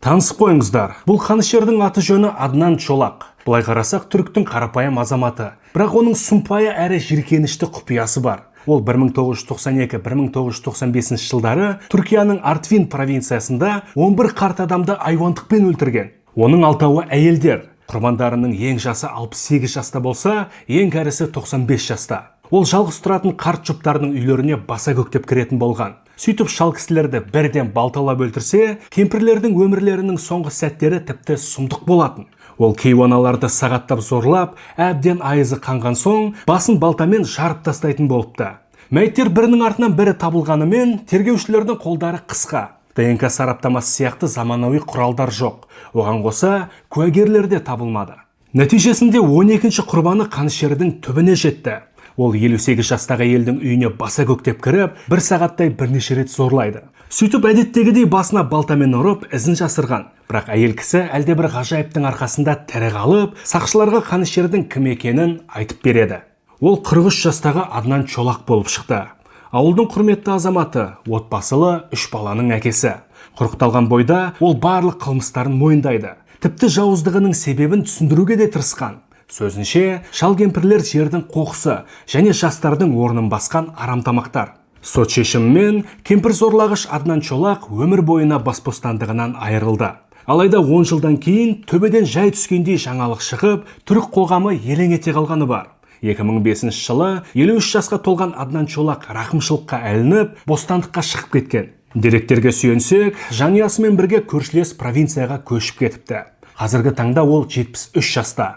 Танысып қойыңыздар. Бұл қанішердің аты жөні Аднан Чолақ. Бұлай қарасақ, түріктің қарапайым азаматы. Бірақ оның сұмпайы әрі жиіркенішті құпиясы бар. Ол 1992-1995 жылдары Түркияның Артвин провинциясында 11 қарт адамды айуандықпен өлтірген. Оның 6-ы әйелдер. Құрбандарының ең жасы 68 жаста болса, ең кәрісі 95 жаста. Ол жалғыз тұратын қарт жұптарының үйлеріне баса көктеп кіретін болған. Сөйтіп шал кісілерді бірден балталап өлтірсе, кемпірлердің өмірлерінің соңғы сәттері тіпті сұмдық болатын. Ол кейуаналарды сағаттап зорлап, әбден айызы қанған соң, басын балтамен жарып тастайтын болыпты. Мәйттер бірінің артынан бірі табылғанымен, тергеушілердің қолдары қысқа. ДНК сараптамасы сияқты заманауи құралдар жоқ. Оған қоса, куәгерлер де табылмады. Нәтижесінде 12-ші құрбаны қанішердің түбіне жетті. Ол 58 жастағы елдің үйіне баса көктеп кіріп, бір сағаттай бірнеше рет зорлайды. Сөйтіп әдеттегідей басына балтамен ұрып, ізін жасырған. Бірақ әйел кісі әлдебір ғажайыптың арқасында тірі қалып, сақшыларға қанішердің кім екенін айтып береді. Ол 43 жастағы Аднан Чолақ болып шықты. Ауылдың құрметті азаматы, отбасылы 3 баланың әкесі. Құрықталған бойда ол барлық қылмыстарын мойындайды. Тіпті жауыздығының себебін түсіндіруге де тырысқан. Сөзінше, шал кемпірлер жердің қоқысы және жастардың орнын басқан арамтамақтар. Сот шешімімен кемпір зорлағыш Аднан Чолақ өмір бойына бас бостандығынан айырылды. Алайда 10 жылдан кейін төбеден жай түскендей жаңалық шығып, түрік қоғамы елең ете қалғаны бар. 2005 жылы 53 жасқа толған Аднан Чолақ рақымшылыққа әлініп, бостандыққа шығып кеткен. Деректерге сүйенсек, жанұясымен бірге көршілес провинцияға көшіп кетіпті. Қазіргі таңда ол 73 жаста.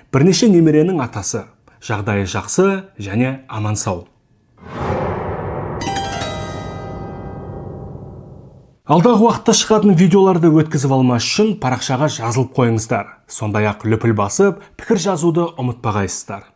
Бірнеше немеренің атасы. Жағдайы жақсы және аман сау. Алдағы уақытта шығатын видеоларды өткізіп алмас үшін парақшаға жазылып қойыңыздар. Сондай-ақ лүпіл басып, пікір жазуды ұмытпағайсыздар.